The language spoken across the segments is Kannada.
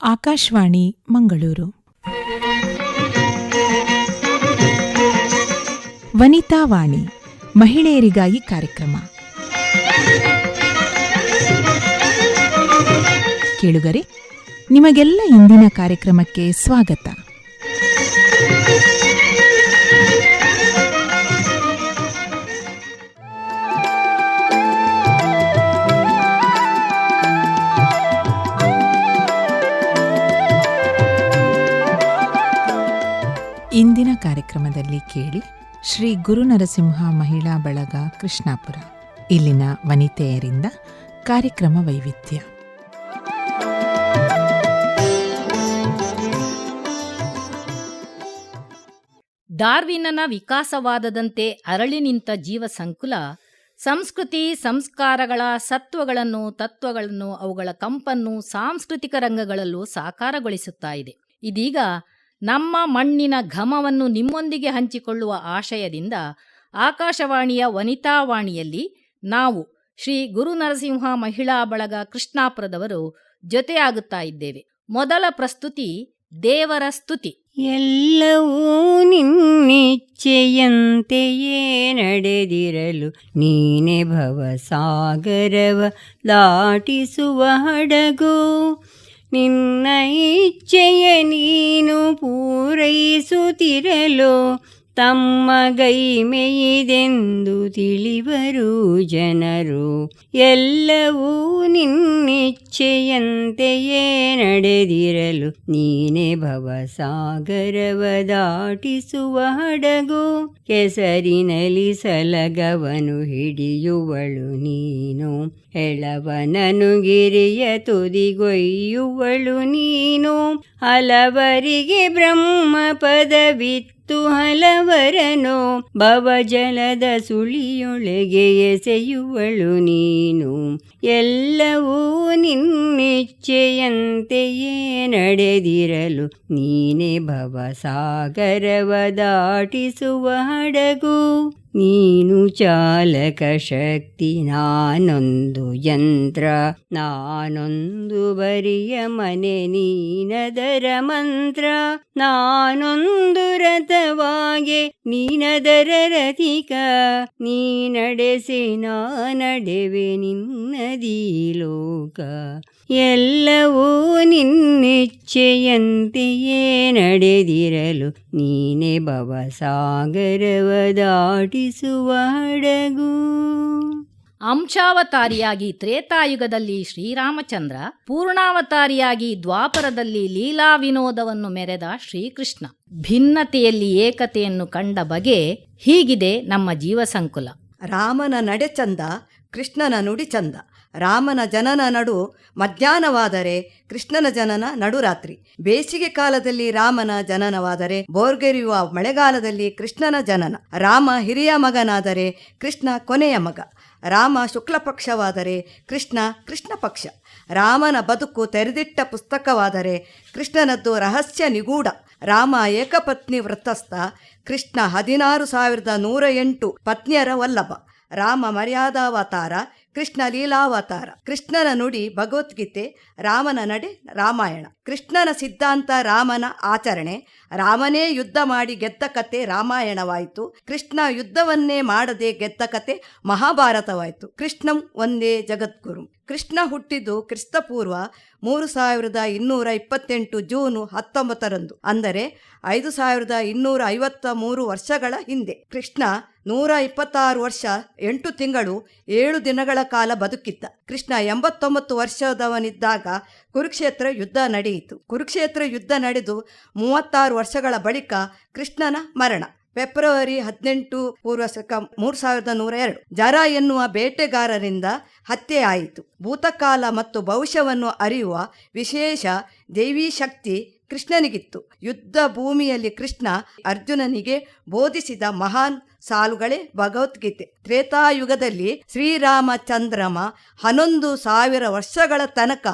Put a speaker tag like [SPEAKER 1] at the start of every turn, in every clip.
[SPEAKER 1] ಆಕಾಶವಾಣಿ ಮಂಗಳೂರು. ವನಿತಾ ವಾಣಿ, ಮಹಿಳೆಯರಿಗಾಗಿ ಕಾರ್ಯಕ್ರಮ. ಕೇಳುಗರೆ, ನಿಮಗೆಲ್ಲ ಇಂದಿನ ಕಾರ್ಯಕ್ರಮಕ್ಕೆ ಸ್ವಾಗತ. ಇಂದಿನ ಕಾರ್ಯಕ್ರಮದಲ್ಲಿ ಕೇಳಿ ಶ್ರೀ ಗುರುನರಸಿಂಹ ಮಹಿಳಾ ಬಳಗ ಕೃಷ್ಣಾಪುರ ಇಲ್ಲಿನ ವನಿತೆಯರಿಂದ ಕಾರ್ಯಕ್ರಮ ವೈವಿಧ್ಯ.
[SPEAKER 2] ಡಾರ್ವಿನನ ವಿಕಾಸವಾದದಂತೆ ಅರಳಿ ನಿಂತ ಜೀವ ಸಂಕುಲ ಸಂಸ್ಕೃತಿ ಸಂಸ್ಕಾರಗಳ ಸತ್ವಗಳನ್ನು ತತ್ವಗಳನ್ನು ಅವುಗಳ ಕಂಪನ್ನು ಸಾಂಸ್ಕೃತಿಕ ರಂಗಗಳಲ್ಲೂ ಸಾಕಾರಗೊಳಿಸುತ್ತಾ ಇದೆ. ಇದೀಗ ನಮ್ಮ ಮಣ್ಣಿನ ಘಮವನ್ನು ನಿಮ್ಮೊಂದಿಗೆ ಹಂಚಿಕೊಳ್ಳುವ ಆಶಯದಿಂದ ಆಕಾಶವಾಣಿಯ ವನಿತಾವಾಣಿಯಲ್ಲಿ ನಾವು ಶ್ರೀ ಗುರುನರಸಿಂಹ ಮಹಿಳಾ ಬಳಗ ಕೃಷ್ಣಾಪುರದವರು ಜೊತೆಯಾಗುತ್ತಾ ಇದ್ದೇವೆ. ಮೊದಲ ಪ್ರಸ್ತುತಿ ದೇವರ ಸ್ತುತಿ.
[SPEAKER 3] ಎಲ್ಲವೂ ನಿನ್ನಿಚ್ಛೆಯಂತೆಯೇ ನಡೆದಿರಲು ನೀನೆ ಭವಸಾಗರವ ದಾಟಿಸುವ ಹಡಗು. ನಿನ್ನ ಇಚ್ಛೆಯ ನೀನು ಪೂರೈಸುತ್ತಿರಲು ತಮ್ಮ ಗೈಮೆಯಿದೆಂದು ತಿಳಿವರು ಜನರು. ಎಲ್ಲವೂ ನಿನ್ನಿಚ್ಛೆಯಂತೆಯೇ ನಡೆದಿರಲು ನೀನೆ ಭವಸಾಗರವ ದಾಟಿಸುವ ಹಡಗು. ಕೆಸರಿನಲ್ಲಿ ಸಲಗವನು ಹಿಡಿಯುವಳು ನೀನು, ಎಳವನನು ಗಿರಿಯ ತುದಿಗೊಯ್ಯುವಳು ನೀನು. ಹಲವರಿಗೆ ಬ್ರಹ್ಮ ಪದವಿತ್ತು ಹಲವರನು ಭವಜಲದ ಸುಳಿಯೊಳಗೆ ಎಸೆಯುವಳು ನೀನು. ಎಲ್ಲವೂ ನಿನ್ನಿಚ್ಛೆಯಂತೆಯೇ ನಡೆದಿರಲು ನೀನೆ ಭವಸಾಗರವ ದಾಟಿಸುವ ಹಡಗು. ನೀನು ಚಾಲಕ ಶಕ್ತಿ, ನಾನೊಂದು ಯಂತ್ರ, ನಾನೊಂದು ಬರಿಯ ಮನೆ ನೀನದರ ಮಂತ್ರ. ನಾನೊಂದು ರಥವಾಗೆ ನೀನದರ ರಥಿಕ, ನೀ ನಡೆಸಿ ನಾ ನಡೆವೆ ನಿನ್ನದೀ ಲೋಕ. ಎಲ್ಲವೂ ನಿನ್ನಿಚ್ಛೆಯಂತೆಯೇ ನಡೆದಿರಲು ನೀನೆ ಭವಸಾಗರವ ದಾಟಿಸುವ ಹಡಗು.
[SPEAKER 2] ಅಂಶಾವತಾರಿಯಾಗಿ ತ್ರೇತಾಯುಗದಲ್ಲಿ ಶ್ರೀರಾಮಚಂದ್ರ, ಪೂರ್ಣಾವತಾರಿಯಾಗಿ ದ್ವಾಪರದಲ್ಲಿ ಲೀಲಾ ವಿನೋದವನ್ನು ಮೆರೆದ ಶ್ರೀಕೃಷ್ಣ. ಭಿನ್ನತೆಯಲ್ಲಿ ಏಕತೆಯನ್ನು ಕಂಡ ಬಗೆ ಹೀಗಿದೆ ನಮ್ಮ ಜೀವಸಂಕುಲ.
[SPEAKER 4] ರಾಮನ ನಡೆ ಚಂದ, ಕೃಷ್ಣನ ನುಡಿ ಚಂದ. ರಾಮನ ಜನನ ನಡು ಮಧ್ಯಾಹ್ನವಾದರೆ ಕೃಷ್ಣನ ಜನನ ನಡುರಾತ್ರಿ. ಬೇಸಿಗೆ ಕಾಲದಲ್ಲಿ ರಾಮನ ಜನನವಾದರೆ ಬೋರ್ಗೆರೆಯುವ ಮಳೆಗಾಲದಲ್ಲಿ ಕೃಷ್ಣನ ಜನನ. ರಾಮ ಹಿರಿಯ ಮಗನಾದರೆ ಕೃಷ್ಣ ಕೊನೆಯ ಮಗ. ರಾಮ ಶುಕ್ಲ ಪಕ್ಷವಾದರೆ ಕೃಷ್ಣ ಕೃಷ್ಣ ಪಕ್ಷ. ರಾಮನ ಬದುಕು ತೆರೆದಿಟ್ಟ ಪುಸ್ತಕವಾದರೆ ಕೃಷ್ಣನದ್ದು ರಹಸ್ಯ ನಿಗೂಢ. ರಾಮ ಏಕಪತ್ನಿ ವ್ರತಸ್ಥ, ಕೃಷ್ಣ 16,108 ಪತ್ನಿಯರ ವಲ್ಲಭ. ರಾಮ ಮರ್ಯಾದಾವತಾರ, ಕೃಷ್ಣ ಲೀಲಾವತಾರ. ಕೃಷ್ಣನ ನುಡಿ ಭಗವದ್ಗೀತೆ, ರಾಮನ ನಡೆ ರಾಮಾಯಣ. ಕೃಷ್ಣನ ಸಿದ್ಧಾಂತ ರಾಮನ ಆಚರಣೆ. ರಾಮನೇ ಯುದ್ಧ ಮಾಡಿ ಗೆದ್ದ ಕತೆ ರಾಮಾಯಣವಾಯಿತು. ಕೃಷ್ಣ ಯುದ್ಧವನ್ನೇ ಮಾಡದೆ ಗೆದ್ದ ಕತೆ ಮಹಾಭಾರತವಾಯಿತು. ಕೃಷ್ಣಂ ಒಂದೇ ಜಗದ್ಗುರು. ಕೃಷ್ಣ ಹುಟ್ಟಿದ್ದು ಕ್ರಿಸ್ತಪೂರ್ವ 3228 ಜೂನ್ 19ರಂದು, ಅಂದರೆ 5253 ವರ್ಷಗಳ ಹಿಂದೆ. ಕೃಷ್ಣ 126 ವರ್ಷ 8 ತಿಂಗಳು 7 ದಿನಗಳ ಕಾಲ ಬದುಕಿದ್ದ. ಕೃಷ್ಣ 89 ವರ್ಷದವನಿದ್ದಾಗ ಕುರುಕ್ಷೇತ್ರ ಯುದ್ಧ ನಡೆಯಿತು. ಕುರುಕ್ಷೇತ್ರ ಯುದ್ಧ ನಡೆದು 36 ವರ್ಷಗಳ ಬಳಿಕ ಕೃಷ್ಣನ ಮರಣ. ಫೆಬ್ರವರಿ 18 ಪೂರ್ವಶಕ 3102 ಜರ ಎನ್ನುವ ಬೇಟೆಗಾರರಿಂದ ಹತ್ಯೆ ಆಯಿತು. ಭೂತಕಾಲ ಮತ್ತು ಭವಿಷ್ಯವನ್ನು ಅರಿಯುವ ವಿಶೇಷ ದೈವೀ ಶಕ್ತಿ ಕೃಷ್ಣನಿಗಿತ್ತು. ಯುದ್ಧ ಭೂಮಿಯಲ್ಲಿ ಕೃಷ್ಣ ಅರ್ಜುನನಿಗೆ ಬೋಧಿಸಿದ ಮಹಾನ್ ಸಾಲುಗಳೇ ಭಗವದ್ಗೀತೆ. ತ್ರೇತಾಯುಗದಲ್ಲಿ ಶ್ರೀರಾಮಚಂದ್ರಮ 11,000 ವರ್ಷಗಳ ತನಕ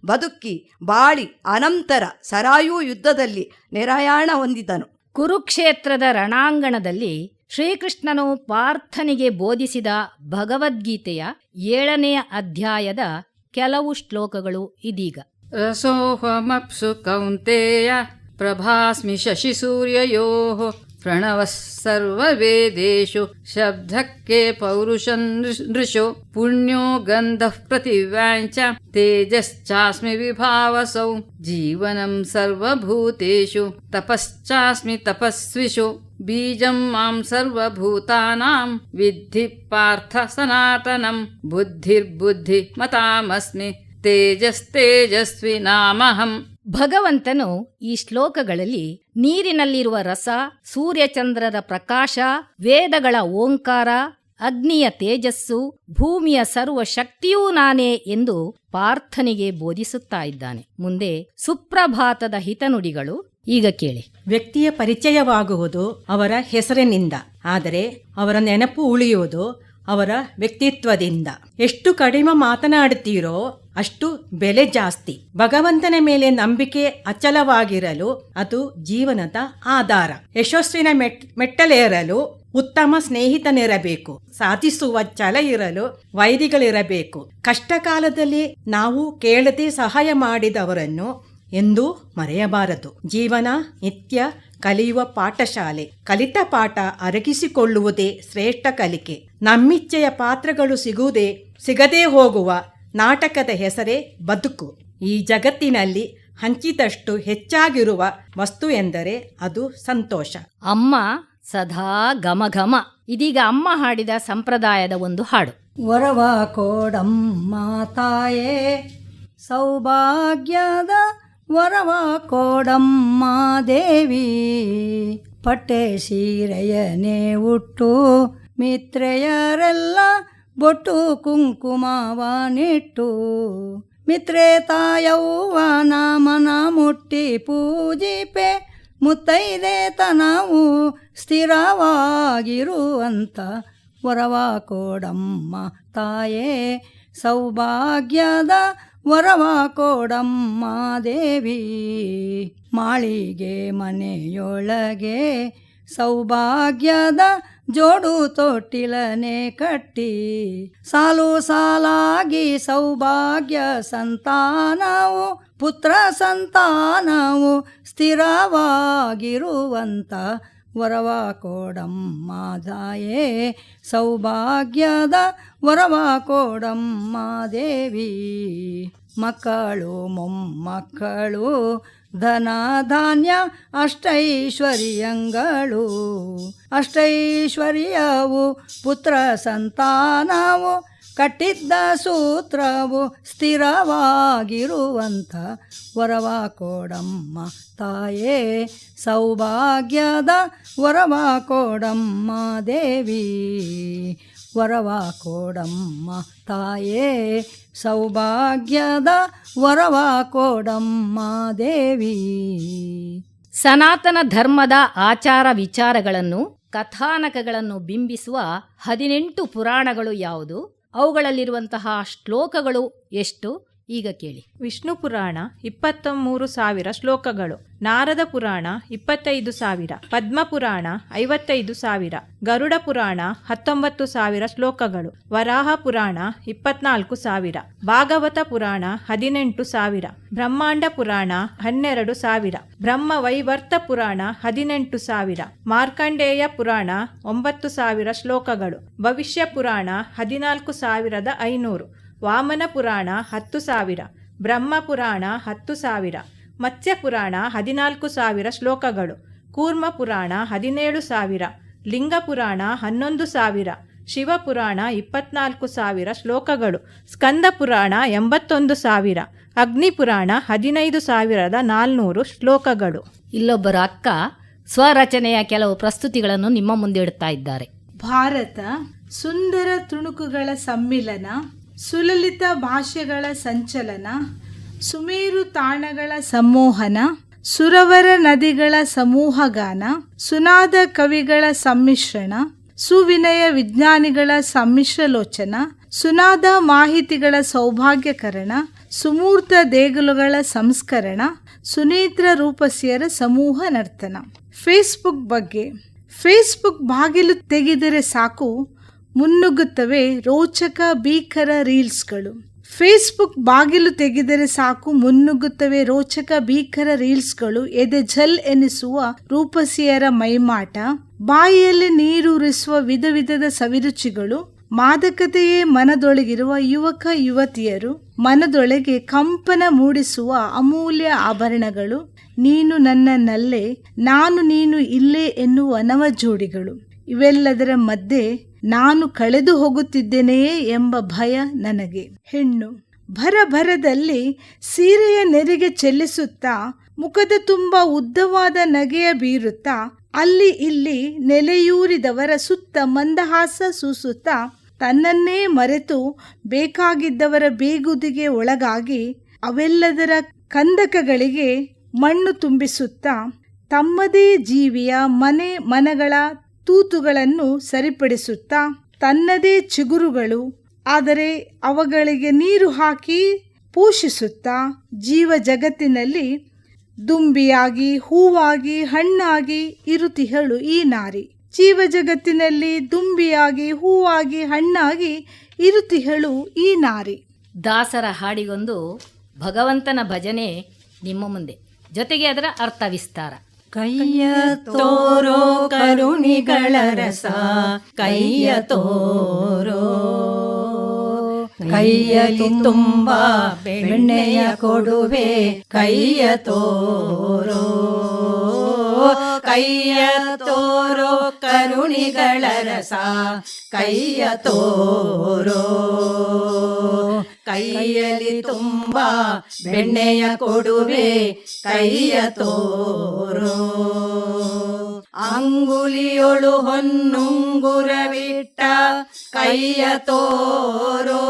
[SPEAKER 4] ಬದುಕಿ ಬಾಳಿ ಅನಂತರ ಸರಾಯು ಯುದ್ಧದಲ್ಲಿ ನಿರಾಯಾಣ ಹೊಂದಿದನು.
[SPEAKER 2] ಕುರುಕ್ಷೇತ್ರದ ರಣಾಂಗಣದಲ್ಲಿ ಶ್ರೀಕೃಷ್ಣನು ಪಾರ್ಥನಿಗೆ ಬೋಧಿಸಿದ ಭಗವದ್ಗೀತೆಯ 7ನೇ ಅಧ್ಯಾಯದ ಕೆಲವು ಶ್ಲೋಕಗಳು ಇದೀಗ.
[SPEAKER 5] ರಸೋಹಮಪ್ಸು ಕೌಂತೆಯ ಪ್ರಭಾಸ್ಮಿ ಶಶಿಸೂರ್ಯಯೋಃ ಪ್ರಣವಃ ಸರ್ವವೇದೇಷು ಶಬ್ದಕ್ಕೆ ಪೌರುಷಂ ನೃಶೋ ಪುಣ್ಯೋ ಗಂಧಃ ಪೃಥಿವ್ಯಾಂ ಚ ತೇಜಶ್ಚಾಸ್ಮಿ ವಿಭಾವಸೌ ಜೀವನಂ ಸರ್ವಭೂತೇಷು ತಪಶ್ಚಾಸ್ಮಿ ತಪಸ್ವಿಷು ಬೀಜಂ ಮಾಂ ಸರ್ವಭೂತಾನಾಂ ವಿದ್ಧಿ ಪಾರ್ಥ ಸನಾತನಂ ಬುದ್ಧಿರ್ಬುದ್ಧಿ ಮತಾಮಸ್ಮಿ ತೇಜಸ್ತೇಜಸ್ವಿ ನಾಮಹಂ.
[SPEAKER 2] ಭಗವಂತನು ಈ ಶ್ಲೋಕಗಳಲ್ಲಿ ನೀರಿನಲ್ಲಿರುವ ರಸ, ಸೂರ್ಯಚಂದ್ರರ ಪ್ರಕಾಶ, ವೇದಗಳ ಓಂಕಾರ, ಅಗ್ನಿಯ ತೇಜಸ್ಸು, ಭೂಮಿಯ ಸರ್ವ ಶಕ್ತಿಯೂ ನಾನೇ ಎಂದು ಪಾರ್ಥನಿಗೆ ಬೋಧಿಸುತ್ತಾ ಇದ್ದಾನೆ. ಮುಂದೆ ಸುಪ್ರಭಾತದ ಹಿತನುಡಿಗಳು ಈಗ ಕೇಳಿ.
[SPEAKER 6] ವ್ಯಕ್ತಿಯ ಪರಿಚಯವಾಗುವುದು ಅವರ ಹೆಸರಿನಿಂದ, ಆದರೆ ಅವರ ನೆನಪು ಉಳಿಯುವುದು ಅವರ ವ್ಯಕ್ತಿತ್ವದಿಂದ. ಎಷ್ಟು ಕಡಿಮೆ ಮಾತನಾಡುತ್ತೀರೋ ಅಷ್ಟು ಬೆಲೆ ಜಾಸ್ತಿ. ಭಗವಂತನ ಮೇಲೆ ನಂಬಿಕೆ ಅಚಲವಾಗಿರಲು ಅದು ಜೀವನದ ಆಧಾರ. ಯಶಸ್ಸಿನ ಮೆಟ್ಟಲೇರಲು ಉತ್ತಮ ಸ್ನೇಹಿತನಿರಬೇಕು. ಸಾಧಿಸುವ ಛಲ ಇರಲು ವೈರಿಗಳಿರಬೇಕು. ಕಷ್ಟ ಕಾಲದಲ್ಲಿ ನಾವು ಕೇಳದೆ ಸಹಾಯ ಮಾಡಿದವರನ್ನು ಎಂದೂ ಮರೆಯಬಾರದು. ಜೀವನ ನಿತ್ಯ ಕಲಿಯುವ ಪಾಠಶಾಲೆ. ಕಲಿತ ಪಾಠ ಅರಗಿಸಿಕೊಳ್ಳುವುದೇ ಶ್ರೇಷ್ಠ ಕಲಿಕೆ. ನಮ್ಮಿಚ್ಛೆಯ ಪಾತ್ರಗಳು ಸಿಗದೇ ಹೋಗುವ ನಾಟಕದ ಹೆಸರೇ ಬದುಕು. ಈ ಜಗತ್ತಿನಲ್ಲಿ ಹಂಚಿದಷ್ಟು ಹೆಚ್ಚಾಗಿರುವ ವಸ್ತು ಎಂದರೆ ಅದು ಸಂತೋಷ.
[SPEAKER 2] ಅಮ್ಮ ಸದಾ ಘಮ. ಇದೀಗ ಅಮ್ಮ ಹಾಡಿದ ಸಂಪ್ರದಾಯದ ಒಂದು ಹಾಡು.
[SPEAKER 7] ವರವ ಕೋಡಮ್ಮ ತಾಯೇ ಸೌಭಾಗ್ಯದ ವರವ ಕೋಡಮ್ಮ ದೇವಿ, ಪಟ್ಟೆ ಸೀರೆಯನೇ ಉಟ್ಟು ಮಿತ್ರೆಯರೆಲ್ಲ ಬೊಟ್ಟು ಕುಂಕುಮವನಿಟ್ಟು, ಮಿತ್ರೆ ತಾಯವ್ವ ನಾಮನ ಮುಟ್ಟಿ ಪೂಜಿಪೆ, ಮುತ್ತೈದೆ ತನವು ಸ್ಥಿರವಾಗಿರುವಂತ ವರವ ಕೋಡಮ್ಮ ತಾಯೇ ಸೌಭಾಗ್ಯದ ವರವ ಕೋಡಮ್ಮ ದೇವಿ. ಮಾಳಿಗೆ ಮನೆಯೊಳಗೆ ಸೌಭಾಗ್ಯದ ಜೋಡು ತೊಟ್ಟಿಲನೆ ಕಟ್ಟಿ, ಸಾಲು ಸಾಲಾಗಿ ಸೌಭಾಗ್ಯ ಸಂತಾನವು ಪುತ್ರ ಸಂತಾನವು ಸ್ಥಿರವಾಗಿರುವಂತ ವರವ ಕೋಡಮ್ಮ ತಾಯೇ ಸೌಭಾಗ್ಯದ ವರವ ಕೋಡಮ್ಮ ದೇವಿ. ಮಕ್ಕಳು ಮೊಮ್ಮಕ್ಕಳು ಧನ ಧಾನ್ಯ ಅಷ್ಟೈಶ್ವರ್ಯಗಳು, ಅಷ್ಟೈಶ್ವರ್ಯವು ಪುತ್ರ ಸಂತಾನವು ಕಟ್ಟಿದ್ದ ಸೂತ್ರವು ಸ್ಥಿರವಾಗಿರುವಂಥ ವರವ ಕೋಡಮ್ಮ ತಾಯೇ ಸೌಭಾಗ್ಯದ ವರವ ಕೋಡಮ್ಮ ದೇವಿ. ವರವ ಕೋಡಮ್ಮ ತಾಯೇ ಸೌಭಾಗ್ಯದ ವರವ ಕೋಡಮ್ಮ ದೇವಿ.
[SPEAKER 2] ಸನಾತನ ಧರ್ಮದ ಆಚಾರ ವಿಚಾರಗಳನ್ನು, ಕಥಾನಕಗಳನ್ನು ಬಿಂಬಿಸುವ 18 ಪುರಾಣಗಳು ಯಾವುದು? ಅವುಗಳಲ್ಲಿರುವಂತಹ ಶ್ಲೋಕಗಳು ಎಷ್ಟು? ಈಗ ಕೇಳಿ.
[SPEAKER 8] ವಿಷ್ಣು ಪುರಾಣ 23,000 ಶ್ಲೋಕಗಳು, ನಾರದ ಪುರಾಣ 25,000, ಪದ್ಮ ಪುರಾಣ 55,000, ಗರುಡ ಪುರಾಣ 19,000 ಶ್ಲೋಕಗಳು, ವರಾಹ ಪುರಾಣ 24,000, ಭಾಗವತ ಪುರಾಣ 18,000, ಬ್ರಹ್ಮಾಂಡ ಪುರಾಣ 12,000, ಬ್ರಹ್ಮವೈವರ್ತ ಪುರಾಣ 18,000, ಮಾರ್ಕಂಡೇಯ ಪುರಾಣ 9,000 ಶ್ಲೋಕಗಳು, ಭವಿಷ್ಯ ಪುರಾಣ 14,500, ವಾಮನ ಪುರಾಣ 10,000, ಬ್ರಹ್ಮ ಪುರಾಣ 10,000, ಮತ್ಸ್ಯ ಪುರಾಣ 14,000 ಶ್ಲೋಕಗಳು, ಕೂರ್ಮ ಪುರಾಣ 17,000, ಲಿಂಗ ಪುರಾಣ 11,000, ಶಿವ ಪುರಾಣ 24,000 ಶ್ಲೋಕಗಳು, ಸ್ಕಂದ ಪುರಾಣ 81,000, ಅಗ್ನಿ ಪುರಾಣ 15,400 ಶ್ಲೋಕಗಳು.
[SPEAKER 2] ಇಲ್ಲೊಬ್ಬರ ಅಕ್ಕ ಸ್ವರಚನೆಯ ಕೆಲವು ಪ್ರಸ್ತುತಿಗಳನ್ನು ನಿಮ್ಮ ಮುಂದೆ ಇಡ್ತಾ ಇದ್ದಾರೆ.
[SPEAKER 9] ಭಾರತ ಸುಂದರ ತುಣುಕುಗಳ ಸಮ್ಮಿಲನ, ಸುಲಲಿತ ಭಾಷೆಗಳ ಸಂಚಲನ, ಸುಮೇರು ತಾಣಗಳ ಸಂಮೋಹನ, ಸುರವರ ನದಿಗಳ ಸಮೂಹಗಾನ, ಸುನಾದ ಕವಿಗಳ ಸಮ್ಮಿಶ್ರಣ, ಸುವಿನಯ ವಿಜ್ಞಾನಿಗಳ ಸಮ್ಮಿಶ್ರಲೋಚನ, ಸುನಾದ ಮಾಹಿತಿಗಳ ಸೌಭಾಗ್ಯಕರಣ, ಸುಮೂರ್ತ ದೇಗುಲಗಳ ಸಂಸ್ಕರಣ, ಸುನೇತ್ರ ರೂಪಸಿಯರ ಸಮೂಹ ನರ್ತನ. ಫೇಸ್ಬುಕ್ ಬಗ್ಗೆ. ಫೇಸ್ಬುಕ್ ಬಾಗಿಲು ತೆಗೆದರೆ ಸಾಕು ಮುನ್ನುಗ್ಗುತ್ತವೆ ರೋಚಕ ಭೀಕರ ರೀಲ್ಸ್ಗಳು. ಫೇಸ್ಬುಕ್ ಬಾಗಿಲು ತೆಗೆದರೆ ಸಾಕು ಮುನ್ನುಗ್ಗುತ್ತವೆ ರೋಚಕ ಭೀಕರ ರೀಲ್ಸ್ಗಳು, ಎದೆ ಝಲ್ ಎನಿಸುವ ರೂಪಸಿಯರ ಮೈಮಾಟ, ಬಾಯಿಯಲ್ಲಿ ನೀರೂರಿಸುವ ವಿಧ ವಿಧದ ಸವಿರುಚಿಗಳು, ಮಾದಕತೆಯೇ ಮನದೊಳಗಿರುವ ಯುವಕ ಯುವತಿಯರು, ಮನದೊಳಗೆ ಕಂಪನ ಮೂಡಿಸುವ ಅಮೂಲ್ಯ ಆಭರಣಗಳು, ನೀನು ನನ್ನನ್ನಲ್ಲೇ ನಾನು ನೀನು ಇಲ್ಲೇ ಎನ್ನುವ ನವಜೋಡಿಗಳು. ಇವೆಲ್ಲದರ ಮಧ್ಯೆ ನಾನು ಕಳೆದು ಹೋಗುತ್ತಿದ್ದೇನೆಯೇ ಎಂಬ ಭಯ ನನಗೆ. ಹೆಣ್ಣು ಭರಭರದಲ್ಲಿ ಸೀರೆಯ ನೆರಿಗೆ ಚೆಲ್ಲಿಸುತ್ತಾ, ಮುಖದ ತುಂಬ ಉದ್ದವಾದ ನಗೆಯ ಬೀರುತ್ತಾ, ಅಲ್ಲಿ ಇಲ್ಲಿ ನೆಲೆಯೂರಿದವರ ಸುತ್ತ ಮಂದಹಾಸ ಸೂಸುತ್ತಾ, ತನ್ನನ್ನೇ ಮರೆತು ಬೇಕಾಗಿದ್ದವರ ಬೇಗುದಿಗೆ ಒಳಗಾಗಿ ಅವೆಲ್ಲದರ ಕಂದಕಗಳಿಗೆ ಮಣ್ಣು ತುಂಬಿಸುತ್ತಾ, ತಮ್ಮದೇ ಜೀವಿಯ ಮನಗಳ ತೂತುಗಳನ್ನು ಸರಿಪಡಿಸುತ್ತಾ, ತನ್ನದೇ ಚಿಗುರುಗಳು ಆದರೆ ಅವುಗಳಿಗೆ ನೀರು ಹಾಕಿ ಪೋಷಿಸುತ್ತಾ, ಜೀವ ಜಗತ್ತಿನಲ್ಲಿ ದುಂಬಿಯಾಗಿ ಹೂವಾಗಿ ಹಣ್ಣಾಗಿ ಇರುತಿಹಳು ಈ ನಾರಿ. ಜೀವ ಜಗತ್ತಿನಲ್ಲಿ ದುಂಬಿಯಾಗಿ ಹೂವಾಗಿ ಹಣ್ಣಾಗಿ ಇರುತಿಹಳು ಈ ನಾರಿ.
[SPEAKER 2] ದಾಸರ ಹಾಡಿಗೊಂದು ಭಗವಂತನ ಭಜನೆ ನಿಮ್ಮ ಮುಂದೆ, ಜೊತೆಗೆ ಅದರ ಅರ್ಥ ವಿಸ್ತಾರ.
[SPEAKER 3] ಕೈಯ ತೋರೋ ಕರುಣಿಗಳ ರಸ, ಕೈಯ ತೋರೋ, ಕೈಯಲ್ಲಿ ತುಂಬ ಬೆಣ್ಣೆಯ ಕೊಡುವೆ, ಕೈಯ ತೋರೋ, ಕೈಯ ತೋರೋ ಕರುಣಿಗಳ ರಸ, ಕೈಯ ತೋರೋ, ಕೈಯಲ್ಲಿ ತುಂಬ ಬೆಣ್ಣೆಯ ಕೊಡುವೆ, ಕೈಯ ತೋರೋ, ಅಂಗುಲಿಯೊಳು ಹೊನ್ನುಂಗುರವಿಟ್ಟ, ಕೈಯ ತೋರೋ,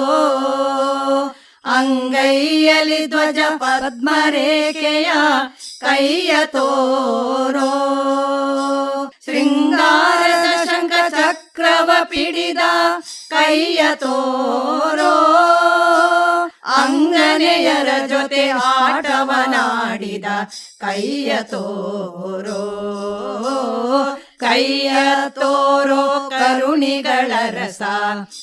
[SPEAKER 3] ಅಂಗೈಯಲ್ಲಿ ಧ್ವಜ ಪದ್ಮರೇಖೆಯ, ಕೈಯ ತೋರೋ, ಶೃಂಗಾರದ ಶಂಖ ಚಕ್ರವ ಪಿಡಿದ, ಕೈಯ ತೋರೋ, ಅಂಗನೆಯರ ಜೊತೆ ಆಟವನಾಡಿದ, ಕೈಯ ತೋರೋ, ಕೈಯ ತೋರೋ ಕರುಣಿಗಳ ರಸ,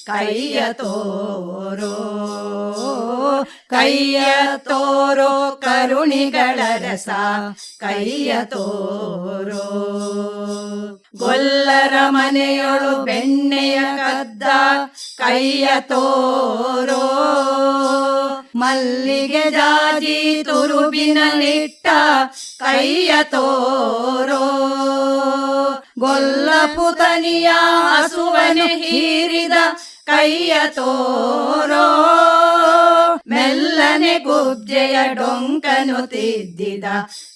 [SPEAKER 3] ಕೈಯ ತೋರೋ, ಕೈಯ ತೋರೋ ಕರುಣಿಗಳ ರಸ, ಕೈಯ ತೋರೋ, ಗೊಲ್ಲರ ಮನೆಯೊಳು ಬೆಣ್ಣೆಯ ಕದ್ದ, ಕೈಯ ತೋರೋ, ಮಲ್ಲಿಗೆ ಜಾಜಿ ತುರುಬಿನಲ್ಲಿಟ್ಟ, ಕೈಯ ತೋರೋ, ಗೊಲ್ಲ ಪುತನಿಯ ಹಸುವನೆ ಹೀರಿದ, ಕೈಯ ತೋರೋ, ಮೆಲ್ಲನೆ ಕುಬ್ಜೆಯ ಡೊಂಕನು ತಿದ್ದಿದ,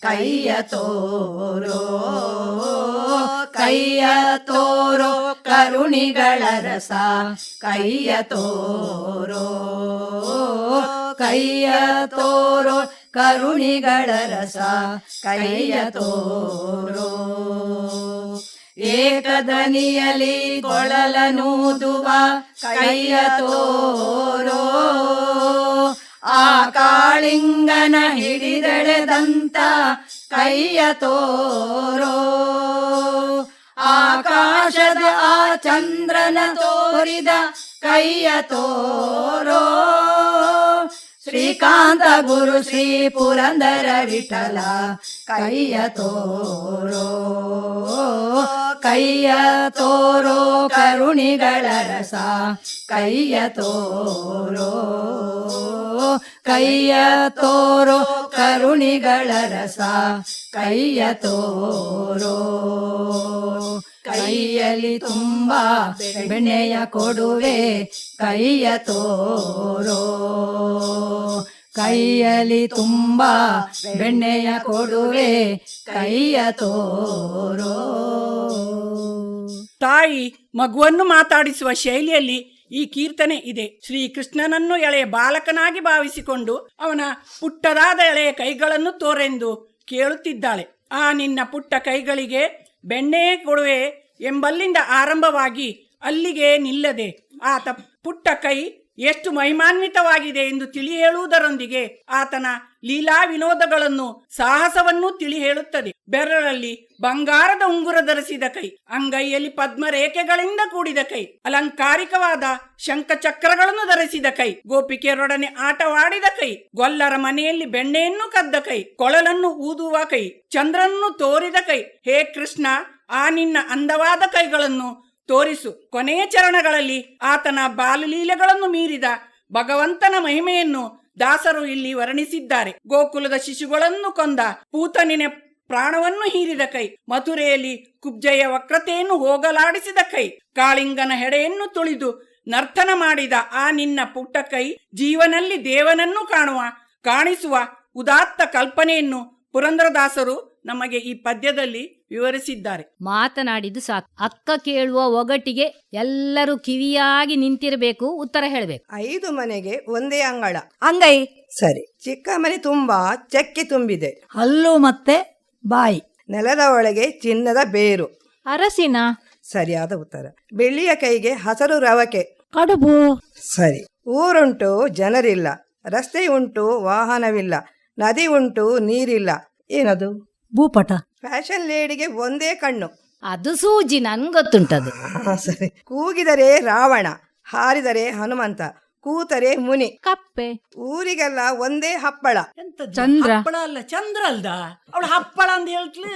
[SPEAKER 3] ಕೈಯ ತೋರೋ, ಕೈಯ ತೋರೋ ಕರುಣಿಗಳ ರಸ, ಕೈಯ ತೋರೋ, ಕೈಯ ತೋರೋ ಕರುಣಿಗಳ ರಸ, ಕೈಯ ತೋರೋ, ಏಕದನಿಯಲಿ ಕೊಳಲನೂದುವ, ಕೈಯ ತೋರೋ, ಆ ಕಾಳಿಂಗನ ಹಿಡಿದೆಳೆದಂತ, ಕೈಯ ತೋರೋ, ಆಕಾಶದ ಆ ಚಂದ್ರನ ತೋರಿದ, ಕೈಯ ತೋರೋ, ಶ್ರೀಕಾಂತ ಗುರು ಶ್ರೀ ಪುರಂದರ ವಿಠಲ, ಕೈಯ ತೋರೋ, ಕೈಯ ತೋರೋ ಕರುಣಿಗಳ ರಸ, ಕೈಯ ತೋರೋ, ಕೈಯ ತೋರೋ ಕರುಣಿಗಳ ರಸ, ಕೈಯ ತೋರೋ, ಕೈಯಲ್ಲಿ ತುಂಬ ಬೆಣ್ಣೆಯ ಕೊಡುವೆ, ಕೈಯ ತೋರೋ, ಕೈಯಲ್ಲಿ ತುಂಬ ಬೆಣ್ಣೆಯ ಕೊಡುವೆ, ಕೈಯ ತೋರೋ.
[SPEAKER 10] ತಾಯಿ ಮಗುವನ್ನು ಮಾತಾಡಿಸುವ ಶೈಲಿಯಲ್ಲಿ ಈ ಕೀರ್ತನೆ ಇದೆ. ಶ್ರೀಕೃಷ್ಣನನ್ನು ಎಳೆಯ ಬಾಲಕನಾಗಿ ಭಾವಿಸಿಕೊಂಡು ಅವನ ಪುಟ್ಟದಾದ ಎಳೆಯ ಕೈಗಳನ್ನು ತೋರೆಂದು ಕೇಳುತ್ತಿದ್ದಾಳೆ. ಆ ನಿನ್ನ ಪುಟ್ಟ ಕೈಗಳಿಗೆ ಬೆಣ್ಣೆ ಕೊಡುವೆ ಎಂಬಲ್ಲಿಂದ ಆರಂಭವಾಗಿ ಅಲ್ಲಿಗೆ ನಿಲ್ಲದೆ ಆತ ಪುಟ್ಟ ಕೈ ಎಷ್ಟು ಮಹಿಮಾನ್ವಿತವಾಗಿದೆ ಎಂದು ತಿಳಿ ಹೇಳುವುದರೊಂದಿಗೆ ಆತನ ಲೀಲಾ ವಿನೋದಗಳನ್ನು ಸಾಹಸವನ್ನೂ ತಿಳಿ ಹೇಳುತ್ತದೆ. ಬೆರಳಲ್ಲಿ ಬಂಗಾರದ ಉಂಗುರ ಧರಿಸಿದ ಕೈ, ಅಂಗೈಯಲ್ಲಿ ಪದ್ಮರೇಖೆಗಳಿಂದ ಕೂಡಿದ ಕೈ, ಅಲಂಕಾರಿಕವಾದ ಶಂಖಚಕ್ರಗಳನ್ನು ಧರಿಸಿದ ಕೈ, ಗೋಪಿಕೆಯರೊಡನೆ ಆಟವಾಡಿದ ಕೈ, ಗೊಲ್ಲರ ಮನೆಯಲ್ಲಿ ಬೆಣ್ಣೆಯನ್ನು ಕದ್ದ ಕೈ, ಕೊಳಲನ್ನು ಊದುವ ಕೈ, ಚಂದ್ರನ್ನು ತೋರಿದ ಕೈ. ಹೇ ಕೃಷ್ಣ, ಆ ನಿನ್ನ ಅಂದವಾದ ಕೈಗಳನ್ನು ತೋರಿಸು. ಕೊನೆಯ ಚರಣಗಳಲ್ಲಿ ಆತನ ಬಾಲಲೀಲೆಗಳನ್ನು ಮೀರಿದ ಭಗವಂತನ ಮಹಿಮೆಯನ್ನು ದಾಸರು ಇಲ್ಲಿ ವರ್ಣಿಸಿದ್ದಾರೆ. ಗೋಕುಲದ ಶಿಶುಗಳನ್ನು ಕೊಂದ ಪೂತನಿನ ಪ್ರಾಣವನ್ನು ಹೀರಿದ ಕೈ, ಮಥುರೆಯಲ್ಲಿ ಕುಬ್ಜೆಯ ವಕ್ರತೆಯನ್ನು ಹೋಗಲಾಡಿಸಿದ ಕೈ, ಕಾಳಿಂಗನ ಹೆಡೆಯನ್ನು ತುಳಿದು ನರ್ತನ ಮಾಡಿದ ಆ ನಿನ್ನ ಪುಟ್ಟ ಕೈ, ಜೀವನಲ್ಲಿ ದೇವನನ್ನು ಕಾಣಿಸುವ ಉದಾತ್ತ ಕಲ್ಪನೆಯನ್ನು ಪುರಂದರದಾಸರು ನಮಗೆ ಈ ಪದ್ಯದಲ್ಲಿ ವಿವರಿಸಿದ್ದಾರೆ.
[SPEAKER 2] ಮಾತನಾಡಿದ್ದು ಸಾಕು, ಅಕ್ಕ ಕೇಳುವ ಒಗಟಿಗೆ ಎಲ್ಲರೂ ಕಿವಿಯಾಗಿ ನಿಂತಿರಬೇಕು, ಉತ್ತರ ಹೇಳಬೇಕು.
[SPEAKER 4] 5 ಮನೆಗೆ ಒಂದೇ ಅಂಗಳ. ಅಂಗೈ ಸರಿ. ಚಿಕ್ಕ ಮನೆ ತುಂಬಾ ಚಕ್ಕೆ ತುಂಬಿದೆ.
[SPEAKER 3] ಹಲ್ಲು ಮತ್ತೆ ಬಾಯಿ.
[SPEAKER 4] ನೆಲದ ಒಳಗೆ ಚಿನ್ನದ ಬೇರು.
[SPEAKER 8] ಅರಸಿನ.
[SPEAKER 4] ಸರಿಯಾದ ಉತ್ತರ. ಬೆಳ್ಳಿಯ ಕೈಗೆ ಹಸರು ರವಕೆ.
[SPEAKER 3] ಕಡುಬು.
[SPEAKER 4] ಸರಿ. ಊರುಂಟು ಜನರಿಲ್ಲ, ರಸ್ತೆ ಉಂಟು ವಾಹನವಿಲ್ಲ, ನದಿ ಉಂಟು ನೀರಿಲ್ಲ. ಏನದು?
[SPEAKER 3] ಭೂಪಟ.
[SPEAKER 4] ಫ್ಯಾಷನ್ ಲೇಡಿಗೆ ಒಂದೇ ಕಣ್ಣು.
[SPEAKER 2] ಅದು ಸೂಜಿ, ನನ್ಗೊತ್ತುಂಟದು.
[SPEAKER 4] ಸರಿ. ಕೂಗಿದರೆ ರಾವಣ, ಹಾರಿದರೆ ಹನುಮಂತ, ಕೂತರೆ ಮುನಿ.
[SPEAKER 8] ಕಪ್ಪೆ.
[SPEAKER 4] ಊರಿಗೆಲ್ಲ ಒಂದೇ ಹಪ್ಪಳ.
[SPEAKER 5] ಚಂದ್ರ.
[SPEAKER 10] ಹಪ್ಪಳ ಅಲ್ಲ, ಚಂದ್ರ ಅಲ್ದ. ಅವಳು ಹಪ್ಪಳ ಅಂತ ಹೇಳ್ತಲು.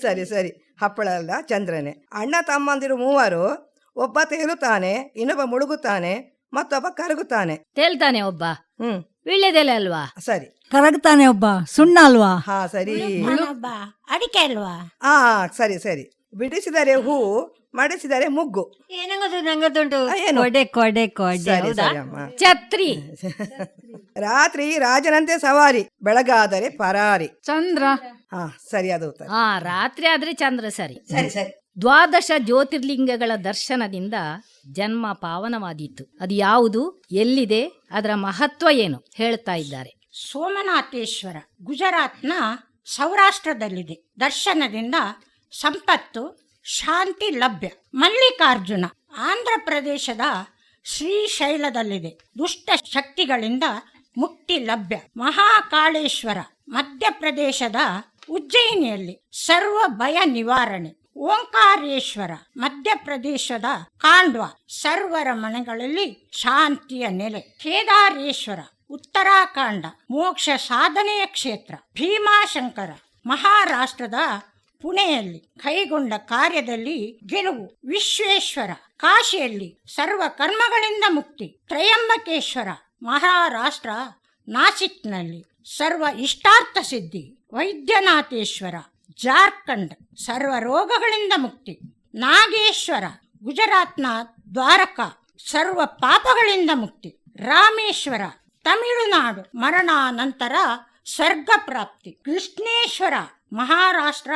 [SPEAKER 4] ಸರಿ ಸರಿ, ಹಪ್ಪಳ ಅಲ್ಲ, ಚಂದ್ರನೇ. ಅಣ್ಣ ತಮ್ಮಂದಿರು 3, ಒಬ್ಬ ತೇಲುತ್ತಾನೆ, ಇನ್ನೊಬ್ಬ ಮುಳುಗುತ್ತಾನೆ, ಮತ್ತೊಬ್ಬ ಕರಗುತ್ತಾನೆ.
[SPEAKER 2] ತೇಲ್ತಾನೆ ಒಬ್ಬ, ವೀಳ್ಯದೆಲೆ ಅಲ್ವಾ?
[SPEAKER 4] ಸರಿ.
[SPEAKER 3] ಕರಗ್ತಾನೆ ಒಬ್ಬ, ಸುಣ್ಣ ಅಲ್ವಾ?
[SPEAKER 4] ಹಾ ಸರಿ.
[SPEAKER 3] ಅಡಿಕೆ ಅಲ್ವಾ?
[SPEAKER 4] ಹಾ ಸರಿ ಸರಿ. ಬಿಡಿಸಿದರೆ ಹೂ, ಮಡಿಸಿದರೆ ಮುಗ್ಗು.
[SPEAKER 3] ನಂಗದುಂಟು.
[SPEAKER 4] ಏನು?
[SPEAKER 3] ಕೊಡೆ ಕೊಡೆ ಕೊಡೆ.
[SPEAKER 4] ಸರಿ ಸರಿ ಅಮ್ಮ.
[SPEAKER 2] ಛತ್ರಿ.
[SPEAKER 4] ರಾತ್ರಿ ರಾಜನಂತೆ ಸವಾರಿ, ಬೆಳಗಾದರೆ ಪರಾರಿ.
[SPEAKER 5] ಚಂದ್ರ.
[SPEAKER 4] ಹಾ ಸರಿಯಾದ ಉತ್ತರ.
[SPEAKER 2] ರಾತ್ರಿ ಆದ್ರೆ ಚಂದ್ರ. ಸರಿ.
[SPEAKER 4] ಸರಿ ಸರಿ.
[SPEAKER 2] 12 ಜ್ಯೋತಿರ್ಲಿಂಗಗಳ ದರ್ಶನದಿಂದ ಜನ್ಮ ಪಾವನವಾದೀತು. ಅದು ಯಾವುದು, ಎಲ್ಲಿದೆ, ಅದರ ಮಹತ್ವ ಏನು ಹೇಳ್ತಾ ಇದ್ದಾರೆ.
[SPEAKER 11] ಸೋಮನಾಥೇಶ್ವರ ಗುಜರಾತ್ನ ಸೌರಾಷ್ಟ್ರದಲ್ಲಿದೆ. ದರ್ಶನದಿಂದ ಸಂಪತ್ತು, ಶಾಂತಿ ಲಭ್ಯ. ಮಲ್ಲಿಕಾರ್ಜುನ ಆಂಧ್ರ ಪ್ರದೇಶದ ಶ್ರೀಶೈಲದಲ್ಲಿದೆ. ದುಷ್ಟ ಶಕ್ತಿಗಳಿಂದ ಮುಕ್ತಿ ಲಭ್ಯ. ಮಹಾಕಾಳೇಶ್ವರ ಮಧ್ಯಪ್ರದೇಶದ ಉಜ್ಜಯಿನಿಯಲ್ಲಿ ಸರ್ವ ಭಯ ನಿವಾರಣೆ. ಓಂಕಾರೇಶ್ವರ ಮಧ್ಯಪ್ರದೇಶದ ಕಾಂಡ್ವಾ ಸರ್ವರ ಮನೆಗಳಲ್ಲಿ ಶಾಂತಿಯ ನೆಲೆ. ಕೇದಾರೇಶ್ವರ ಉತ್ತರಾಖಂಡ ಮೋಕ್ಷ ಸಾಧನೆಯ ಕ್ಷೇತ್ರ. ಭೀಮಾಶಂಕರ ಮಹಾರಾಷ್ಟ್ರದ ಪುಣೆಯಲ್ಲಿ ಕೈಗೊಂಡ ಕಾರ್ಯದಲ್ಲಿ ಗೆಲುವು. ವಿಶ್ವೇಶ್ವರ ಕಾಶಿಯಲ್ಲಿ ಸರ್ವ ಕರ್ಮಗಳಿಂದ ಮುಕ್ತಿ. ತ್ರಯಂಬಕೇಶ್ವರ ಮಹಾರಾಷ್ಟ್ರ ನಾಸಿಕ್ನಲ್ಲಿ ಸರ್ವ ಇಷ್ಟಾರ್ಥ ಸಿದ್ಧಿ. ವೈದ್ಯನಾಥೇಶ್ವರ ಜಾರ್ಖಂಡ್ ಸರ್ವ ರೋಗಗಳಿಂದ ಮುಕ್ತಿ. ನಾಗೇಶ್ವರ ಗುಜರಾತ್ನ ದ್ವಾರಕಾ ಸರ್ವ ಪಾಪಗಳಿಂದ ಮುಕ್ತಿ. ರಾಮೇಶ್ವರ ತಮಿಳುನಾಡು ಮರಣಾನಂತರ ಸ್ವರ್ಗ ಪ್ರಾಪ್ತಿ. ಕೃಷ್ಣೇಶ್ವರ ಮಹಾರಾಷ್ಟ್ರ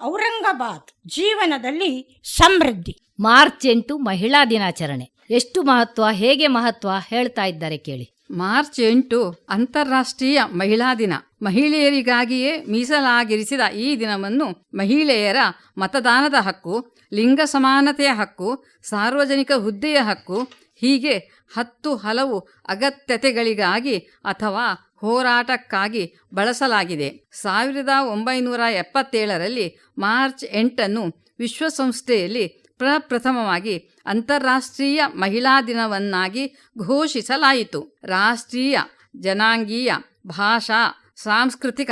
[SPEAKER 11] ಔರಂಗಾಬಾದ್ ಜೀವನದಲ್ಲಿ ಸಮೃದ್ಧಿ.
[SPEAKER 2] ಮಾರ್ಚ್ 8 ಮಹಿಳಾ ದಿನಾಚರಣೆ. ಎಷ್ಟು ಮಹತ್ವ, ಹೇಗೆ ಮಹತ್ವ ಹೇಳ್ತಾ ಇದ್ದಾರೆ ಕೇಳಿ.
[SPEAKER 5] ಮಾರ್ಚ್ 8 ಅಂತಾರಾಷ್ಟ್ರೀಯ ಮಹಿಳಾ ದಿನ. ಮಹಿಳೆಯರಿಗಾಗಿಯೇ ಮೀಸಲಾಗಿರಿಸಿದ ಈ ದಿನವನ್ನು ಮಹಿಳೆಯರ ಮತದಾನದ ಹಕ್ಕು, ಲಿಂಗ ಸಮಾನತೆಯ ಹಕ್ಕು, ಸಾರ್ವಜನಿಕ ಹುದ್ದೆಯ ಹಕ್ಕು, ಹೀಗೆ 10 ಹಲವು ಅಗತ್ಯತೆಗಳಿಗಾಗಿ ಅಥವಾ ಹೋರಾಟಕ್ಕಾಗಿ ಬಳಸಲಾಗಿದೆ. 1977ರಲ್ಲಿ ಮಾರ್ಚ್ 8 ವಿಶ್ವಸಂಸ್ಥೆಯಲ್ಲಿ ಪ್ರಪ್ರಥಮವಾಗಿ ಅಂತಾರಾಷ್ಟ್ರೀಯ ಮಹಿಳಾ ದಿನವನ್ನಾಗಿ ಘೋಷಿಸಲಾಯಿತು. ರಾಷ್ಟ್ರೀಯ, ಜನಾಂಗೀಯ, ಭಾಷಾ, ಸಾಂಸ್ಕೃತಿಕ,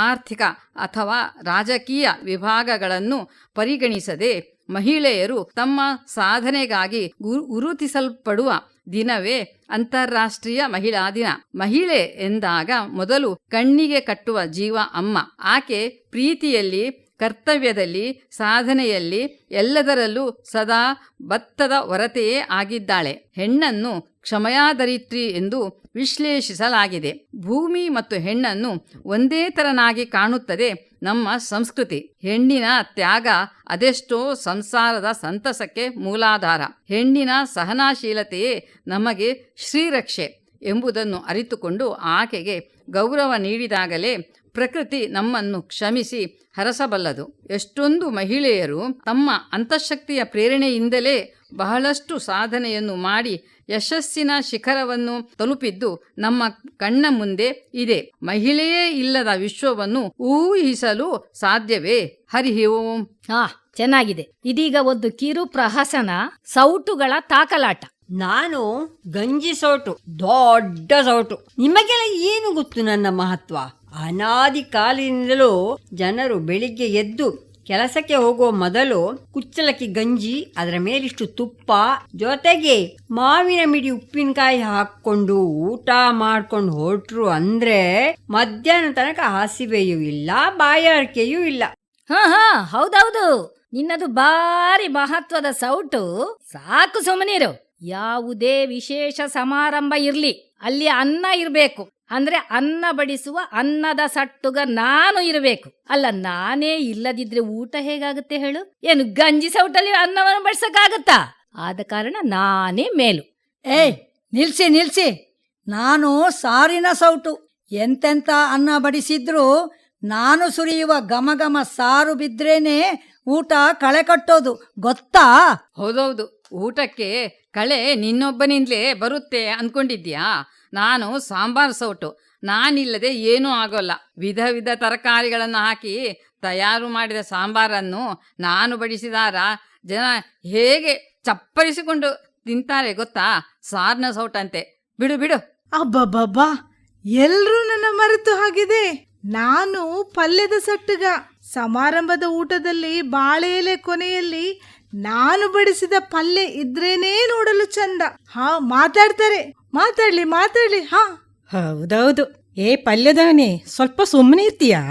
[SPEAKER 5] ಆರ್ಥಿಕ ಅಥವಾ ರಾಜಕೀಯ ವಿಭಾಗಗಳನ್ನು ಪರಿಗಣಿಸದೆ ಮಹಿಳೆಯರು ತಮ್ಮ ಸಾಧನೆಗಾಗಿ ಗುರುತಿಸಲ್ಪಡುವ ದಿನವೇ ಅಂತಾರಾಷ್ಟ್ರೀಯ ಮಹಿಳಾ ದಿನ. ಮಹಿಳೆ ಎಂದಾಗ ಮೊದಲು ಕಣ್ಣಿಗೆ ಕಟ್ಟುವ ಜೀವ ಅಮ್ಮ. ಆಕೆ ಪ್ರೀತಿಯಲ್ಲಿ, ಕರ್ತವ್ಯದಲ್ಲಿ, ಸಾಧನೆಯಲ್ಲಿ ಎಲ್ಲದರಲ್ಲೂ ಸದಾ ಭತ್ತದ ಹೊರತೆಯೇ ಆಗಿದ್ದಾಳೆ. ಹೆಣ್ಣನ್ನು ಕ್ಷಮಯಾಧರಿತ್ರಿ ಎಂದು ವಿಶ್ಲೇಷಿಸಲಾಗಿದೆ. ಭೂಮಿ ಮತ್ತು ಹೆಣ್ಣನ್ನು ಒಂದೇ ತರನಾಗಿ ಕಾಣುತ್ತದೆ ನಮ್ಮ ಸಂಸ್ಕೃತಿ. ಹೆಣ್ಣಿನ ತ್ಯಾಗ ಅದೆಷ್ಟೋ ಸಂಸಾರದ ಸಂತಸಕ್ಕೆ ಮೂಲಾಧಾರ. ಹೆಣ್ಣಿನ ಸಹನಾಶೀಲತೆಯೇ ನಮಗೆ ಶ್ರೀರಕ್ಷೆ ಎಂಬುದನ್ನು ಅರಿತುಕೊಂಡು ಆಕೆಗೆ ಗೌರವ ನೀಡಿದಾಗಲೇ ಪ್ರಕೃತಿ ನಮ್ಮನ್ನು ಕ್ಷಮಿಸಿ ಹರಸಬಲ್ಲದು. ಎಷ್ಟೊಂದು ಮಹಿಳೆಯರು ತಮ್ಮ ಅಂತಃಶಕ್ತಿಯ ಪ್ರೇರಣೆಯಿಂದಲೇ ಬಹಳಷ್ಟು ಸಾಧನೆಯನ್ನು ಮಾಡಿ ಯಶಸ್ಸಿನ ಶಿಖರವನ್ನು ತಲುಪಿದ್ದು ನಮ್ಮ ಕಣ್ಣ ಮುಂದೆ ಇದೆ. ಮಹಿಳೆಯೇ ಇಲ್ಲದ ವಿಶ್ವವನ್ನು ಊಹಿಸಲು ಸಾಧ್ಯವೇ? ಹರಿ ಓಂ.
[SPEAKER 2] ಚೆನ್ನಾಗಿದೆ. ಇದೀಗ ಒಂದು ಕಿರು ಪ್ರಹಸನ, ಸೌಟುಗಳ ತಾಕಲಾಟ.
[SPEAKER 3] ನಾನು ಗಂಜಿ ಸೌಟು, ದೊಡ್ಡ ಸೌಟು. ನಿಮಗೆಲ್ಲ ಏನು ಗೊತ್ತು ನನ್ನ ಮಹತ್ವ? ಅನಾದಿ ಕಾಲಿನಿಂದಲೂ ಜನರು ಬೆಳಿಗ್ಗೆ ಎದ್ದು ಕೆಲಸಕ್ಕೆ ಹೋಗುವ ಮೊದಲು ಕುಚ್ಚಲಕ್ಕಿ ಗಂಜಿ, ಅದರ ಮೇಲಿಷ್ಟು ತುಪ್ಪ, ಜೊತೆಗೆ ಮಾವಿನ ಮಿಡಿ ಉಪ್ಪಿನಕಾಯಿ ಹಾಕೊಂಡು ಊಟ ಮಾಡ್ಕೊಂಡು ಹೊರಟ್ರು ಅಂದ್ರೆ ಮಧ್ಯಾಹ್ನ ತನಕ ಹಸಿವೆಯೂ ಇಲ್ಲ, ಬಾಯಾರಿಕೆಯೂ ಇಲ್ಲ.
[SPEAKER 2] ಹೌದೌದು, ನಿನ್ನದು ಭಾರಿ ಮಹತ್ವದ ಸೌಟು. ಸಾಕು ಸುಮ್ಮನಿರು. ಯಾವುದೇ ವಿಶೇಷ ಸಮಾರಂಭ ಇರ್ಲಿ, ಅಲ್ಲಿ ಅನ್ನ ಇರ್ಬೇಕು. ಅಂದ್ರೆ ಅನ್ನ ಬಡಿಸುವ ಅನ್ನದ ಸಟ್ಟುಗ ನಾನು ಇರಬೇಕು. ಅಲ್ಲ, ನಾನೇ ಇಲ್ಲದಿದ್ರೆ ಊಟ ಹೇಗಾಗುತ್ತೆ ಹೇಳು? ಏನು ಗಂಜಿ ಸೌಟಲ್ಲಿ ಅನ್ನವನ್ನು ಬಡಿಸಕ್ಕಾಗತ್ತಾ? ಆದ ಕಾರಣ ನಾನೇ ಮೇಲು.
[SPEAKER 7] ನಿಲ್ಸಿ. ನಾನು ಸಾರಿನ ಸೌಟು. ಎಂತೆಂತ ಅನ್ನ ಬಡಿಸಿದ್ರು ನಾನು ಸುರಿಯುವ ಘಮ ಸಾರು ಬಿದ್ರೇನೆ ಊಟ ಕಳೆ ಕಟ್ಟೋದು, ಗೊತ್ತಾ?
[SPEAKER 5] ಹೌದೌದು, ಊಟಕ್ಕೆ ಕಳೆ ನಿನ್ನೊಬ್ಬನಿಂದಲೇ ಬರುತ್ತೆ ಅನ್ಕೊಂಡಿದ್ಯಾ? ನಾನು ಸಾಂಬಾರ್ ಸೌಟು. ನಾನಿಲ್ಲದೆ ಏನೂ ಆಗೋಲ್ಲ. ವಿಧ ವಿಧ ತರಕಾರಿಗಳನ್ನು ಹಾಕಿ ತಯಾರು ಮಾಡಿದ ಸಾಂಬಾರನ್ನು ನಾನು ಬಡಿಸಿದಾರ ಜನ ಹೇಗೆ ಚಪ್ಪರಿಸಿಕೊಂಡು ತಿಂತಾರೆ ಗೊತ್ತಾ? ಸಾರ್ನ ಸೌಟಂತೆ. ಬಿಡು.
[SPEAKER 9] ಅಬ್ಬಬ್ಬಬ್ಬಾ, ಎಲ್ರೂ ನನ್ನ ಮರೆತು ಹಾಗಿದೆ. ನಾನು ಪಲ್ಯದ ಸಟ್ಟುಗ. ಸಮಾರಂಭದ ಊಟದಲ್ಲಿ ಬಾಳೆ ಎಲೆ ಕೊನೆಯಲ್ಲಿ ನಾನು ಬಡಿಸಿದ ಪಲ್ಯ ಇದ್ರೇನೇ ನೋಡಲು ಚಂದ. ಮಾತಾಡ್ತಾರೆ. ಮಾತಾಡ್ಲಿ.
[SPEAKER 6] ಹೌದೌದು. ಪಲ್ಯದವನೇ, ಸ್ವಲ್ಪ ಸುಮ್ಮನೆ ಇರ್ತೀಯಾ?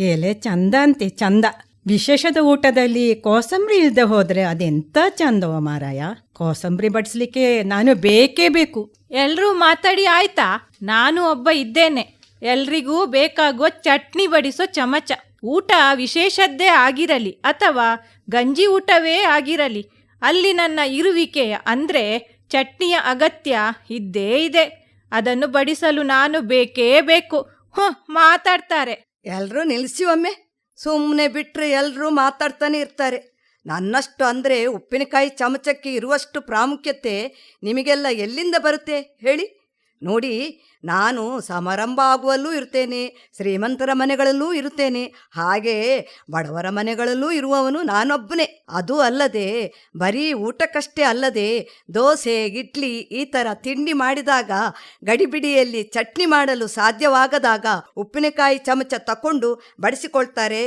[SPEAKER 6] ಎಲೆ ಚಂದ ಅಂತೆ, ಚಂದ. ವಿಶೇಷದ ಊಟದಲ್ಲಿ ಕೋಸಂಬರಿ ಇಲ್ದೆ ಹೋದ್ರೆ ಅದೆಂತ ಚಂದವ ಮಾರಾಯ. ಕೋಸಂಬರಿ ಬಡಿಸ್ಲಿಕ್ಕೆ ನಾನು ಬೇಕೇ ಬೇಕು.
[SPEAKER 8] ಎಲ್ರೂ ಮಾತಾಡಿ ಆಯ್ತಾ? ನಾನು ಒಬ್ಬ ಇದ್ದೇನೆ. ಎಲ್ರಿಗೂ ಬೇಕಾಗುವ ಚಟ್ನಿ ಬಡಿಸೋ ಚಮಚ. ಊಟ ವಿಶೇಷದ್ದೇ ಆಗಿರಲಿ ಅಥವಾ ಗಂಜಿ ಊಟವೇ ಆಗಿರಲಿ, ಅಲ್ಲಿ ನನ್ನ ಇರುವಿಕೆಯ ಅಂದ್ರೆ ಚಟ್ನಿಯ ಅಗತ್ಯ ಇದ್ದೇ ಇದೆ. ಅದನ್ನು ಬಡಿಸಲು ನಾನು ಬೇಕೇ ಬೇಕು. ಮಾತಾಡ್ತಾರೆ.
[SPEAKER 4] ಎಲ್ರೂ ನಿಲ್ಸಿ ಒಮ್ಮೆ. ಸುಮ್ಮನೆ ಬಿಟ್ರೆ ಎಲ್ರೂ ಮಾತಾಡ್ತಾನೆ ಇರ್ತಾರೆ. ನನ್ನಷ್ಟು ಅಂದರೆ ಉಪ್ಪಿನಕಾಯಿ ಚಮಚಕ್ಕೆ ಇರುವಷ್ಟು ಪ್ರಾಮುಖ್ಯತೆ ನಿಮಗೆಲ್ಲ ಎಲ್ಲಿಂದ ಬರುತ್ತೆ ಹೇಳಿ? ನೋಡಿ, ನಾನು ಸಮಾರಂಭ ಆಗುವಲ್ಲೂ ಇರ್ತೇನೆ, ಶ್ರೀಮಂತರ ಮನೆಗಳಲ್ಲೂ ಇರುತ್ತೇನೆ, ಹಾಗೆ ಬಡವರ ಮನೆಗಳಲ್ಲೂ ಇರುವವನು ನಾನೊಬ್ಬನೇ. ಅದು ಅಲ್ಲದೆ ಬರೀ ಊಟಕ್ಕಷ್ಟೇ ಅಲ್ಲದೆ ದೋಸೆ, ಇಡ್ಲಿ ಈ ಥರ ತಿಂಡಿ ಮಾಡಿದಾಗ ಗಡಿಬಿಡಿಯಲ್ಲಿ ಚಟ್ನಿ ಮಾಡಲು ಸಾಧ್ಯವಾಗದಾಗ ಉಪ್ಪಿನಕಾಯಿ ಚಮಚ ತಕೊಂಡು ಬಡಿಸಿಕೊಳ್ತಾರೆ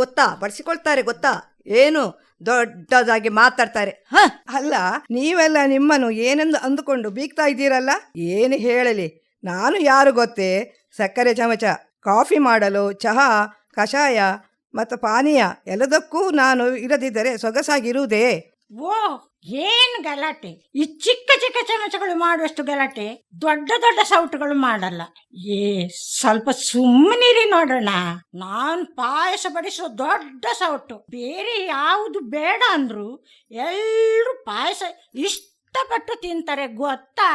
[SPEAKER 4] ಗೊತ್ತಾ? ಏನು ದೊಡ್ಡದಾಗಿ ಮಾತಾಡ್ತಾರೆ.
[SPEAKER 12] ಅಲ್ಲ, ನೀವೆಲ್ಲ ನಿಮ್ಮನ್ನು ಏನೆಂದು ಅಂದುಕೊಂಡು ಬೀಗ್ತಾ ಇದ್ದೀರಲ್ಲ? ಏನು ಹೇಳಲಿ, ನಾನು ಯಾರು ಗೊತ್ತೇ? ಸಕ್ಕರೆ ಚಮಚ. ಕಾಫಿ ಮಾಡಲು ಚಹಾ, ಕಷಾಯ ಮತ್ತು ಪಾನೀಯ ಎಲ್ಲದಕ್ಕೂ ನಾನು ಇರದಿದ್ದರೆ ಸೊಗಸಾಗಿರುವುದೇ?
[SPEAKER 11] ಓ, ಏನ್ ಗಲಾಟೆ! ಈ ಚಿಕ್ಕ ಚಿಕ್ಕ ಚಮಚಗಳು ಮಾಡುವಷ್ಟು ಗಲಾಟೆ ದೊಡ್ಡ ದೊಡ್ಡ ಸೌಟುಗಳು ಮಾಡಲ್ಲ. ಸ್ವಲ್ಪ ಸುಮ್ಮನಿರಿ ನೋಡೋಣ. ನಾನ್ ಪಾಯಸ ಬಡಿಸೋ ದೊಡ್ಡ ಸೌಟು. ಬೇರೆ ಯಾವುದು ಬೇಡ ಅಂದ್ರು ಎಲ್ರು ಪಾಯಸ ಇಷ್ಟಪಟ್ಟು ತಿಂತಾರೆ, ಗೊತ್ತಾ?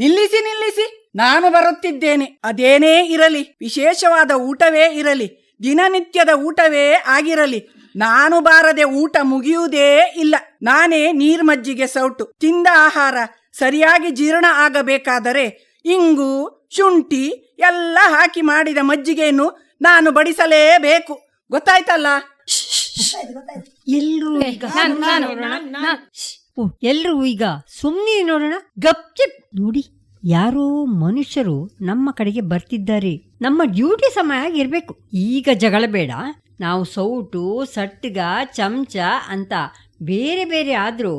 [SPEAKER 10] ನಿಲ್ಲಿಸಿ. ನಾನು ಬರುತ್ತಿದ್ದೇನೆ. ಅದೇನೇ ಇರಲಿ, ವಿಶೇಷವಾದ ಊಟವೇ ಇರಲಿ, ದಿನನಿತ್ಯದ ಊಟವೇ ಆಗಿರಲಿ, ನಾನು ಬಾರದೆ ಊಟ ಮುಗಿಯುವುದೇ ಇಲ್ಲ. ನಾನೇ ನೀರ್ಮಜ್ಜಿಗೆ ಸೌಟು. ತಿಂದ ಆಹಾರ ಸರಿಯಾಗಿ ಜೀರ್ಣ ಆಗಬೇಕಾದರೆ ಇಂಗು, ಶುಂಠಿ ಎಲ್ಲ ಹಾಕಿ ಮಾಡಿದ ಮಜ್ಜಿಗೆಯನ್ನು ನಾನು ಬಡಿಸಲೇಬೇಕು. ಗೊತ್ತಾಯ್ತಲ್ಲ?
[SPEAKER 3] ಎಲ್ರೂ ಈಗ ಸುಮ್ಮನೆ ನೋಡೋಣ. ಗಪ್ಚಿಪ್. ನೋಡಿ, ಯಾರೋ ಮನುಷ್ಯರು ನಮ್ಮ ಕಡೆಗೆ ಬರ್ತಿದ್ದಾರೆ. ನಮ್ಮ ಡ್ಯೂಟಿ ಸಮಯ ಆಗಿರ್ಬೇಕು. ಈಗ ಜಗಳ ಬೇಡ. ನಾವು ಸೌಟು, ಸಟ್ಗ, ಚಮಚ ಅಂತ ಬೇರೆ ಬೇರೆ ಆದ್ರೂ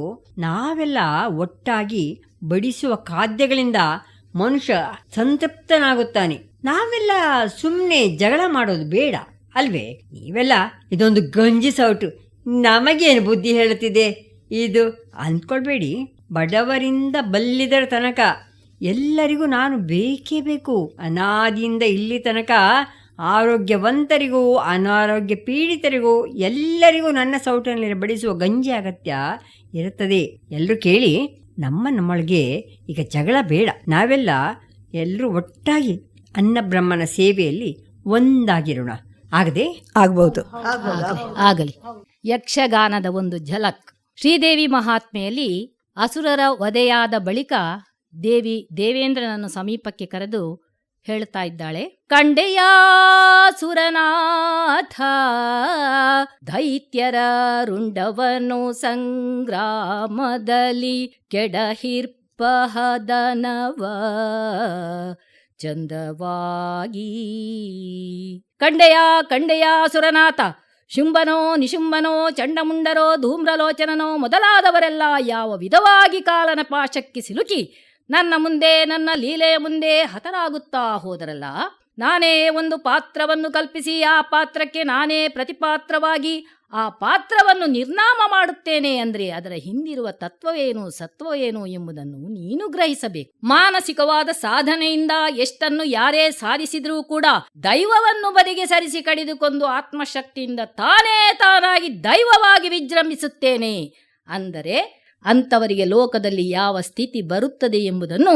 [SPEAKER 3] ನಾವೆಲ್ಲ ಒಟ್ಟಾಗಿ ಬಡಿಸುವ ಖಾದ್ಯಗಳಿಂದ ಮನುಷ್ಯ ಸಂತೃಪ್ತನಾಗುತ್ತಾನೆ. ನಾವೆಲ್ಲ ಸುಮ್ಮನೆ ಜಗಳ ಮಾಡೋದು ಬೇಡ ಅಲ್ವೇ? ನೀವೆಲ್ಲ ಇದೊಂದು ಗಂಜಿ ಸೌಟು, ನಮಗೇನು ಬುದ್ಧಿ ಹೇಳುತ್ತಿದೆ ಇದು ಅಂದ್ಕೊಳ್ಬೇಡಿ. ಬಡವರಿಂದ ಬಲ್ಲಿದರ ತನಕ ಎಲ್ಲರಿಗೂ ನಾನು ಬೇಕೇ ಬೇಕು. ಅನಾದಿಯಿಂದ ಇಲ್ಲಿ ತನಕ ಆರೋಗ್ಯವಂತರಿಗೂ ಅನಾರೋಗ್ಯ ಪೀಡಿತರಿಗೂ ಎಲ್ಲರಿಗೂ ನನ್ನ ಸೌಟಿನಲ್ಲಿ ಬಡಿಸುವ ಗಂಜಿ ಅಗತ್ಯ ಇರುತ್ತದೆ. ಎಲ್ಲರೂ ಕೇಳಿ, ನಮ್ಮೊಳಗೆ ಈಗ ಜಗಳ ಬೇಡ. ನಾವೆಲ್ಲ ಎಲ್ಲರೂ ಒಟ್ಟಾಗಿ ಅನ್ನಬ್ರಹ್ಮನ ಸೇವೆಯಲ್ಲಿ ಒಂದಾಗಿರೋಣ. ಆಗದೆ
[SPEAKER 12] ಆಗ್ಬಹುದು.
[SPEAKER 2] ಆಗಲಿ. ಯಕ್ಷಗಾನದ ಒಂದು ಝಲಕ್. ಶ್ರೀದೇವಿ ಮಹಾತ್ಮೆಯಲ್ಲಿ ಅಸುರರ ವಧೆಯಾದ ಬಳಿಕ ದೇವಿ ದೇವೇಂದ್ರನನ್ನು ಸಮೀಪಕ್ಕೆ ಕರೆದು ಹೇಳ್ತಾ ಇದ್ದಾಳೆ, ಕಂಡೆಯ ಸುರನಾಥ ದೈತ್ಯರ ರುಂಡವನು ಸಂಗ್ರಾಮದಲ್ಲಿ ಕೆಡಹಿರ್ಪಹದನವ ಚಂದವಾಗಿ. ಕಂಡೆಯ ಸುರನಾಥ, ಶುಂಭನೋ ನಿಶುಂಭನೋ ಚಂಡಮುಂಡರೋ ಧೂಮ್ರಲೋಚನನೋ ಮೊದಲಾದವರೆಲ್ಲ ಯಾವ ವಿಧವಾಗಿ ಕಾಲನ ಪಾಶಕ್ಕೆ ಸಿಲುಕಿ ನನ್ನ ಮುಂದೆ ನನ್ನ ಲೀಲೆಯ ಮುಂದೆ ಹತರಾಗುತ್ತಾ ಹೋದರಲ್ಲ, ನಾನೇ ಒಂದು ಪಾತ್ರವನ್ನು ಕಲ್ಪಿಸಿ ಆ ಪಾತ್ರಕ್ಕೆ ನಾನೇ ಪ್ರತಿಪಾತ್ರವಾಗಿ ಆ ಪಾತ್ರವನ್ನು ನಿರ್ನಾಮ ಮಾಡುತ್ತೇನೆ ಅಂದ್ರೆ ಅದರ ಹಿಂದಿರುವ ತತ್ವವೇನು ಸತ್ವವೇನು ಎಂಬುದನ್ನು ನೀನು ಗ್ರಹಿಸಬೇಕು. ಮಾನಸಿಕವಾದ ಸಾಧನೆಯಿಂದ ಎಷ್ಟನ್ನು ಯಾರೇ ಸಾಧಿಸಿದ್ರೂ ಕೂಡ ದೈವವನ್ನು ಬದಿಗೆ ಸರಿಸಿ ಕಡಿದುಕೊಂಡು ಆತ್ಮಶಕ್ತಿಯಿಂದ ತಾನಾಗಿ ದೈವವಾಗಿ ವಿಜೃಂಭಿಸುತ್ತೇನೆ ಅಂದರೆ ಅಂಥವರಿಗೆ ಲೋಕದಲ್ಲಿ ಯಾವ ಸ್ಥಿತಿ ಬರುತ್ತದೆ ಎಂಬುದನ್ನು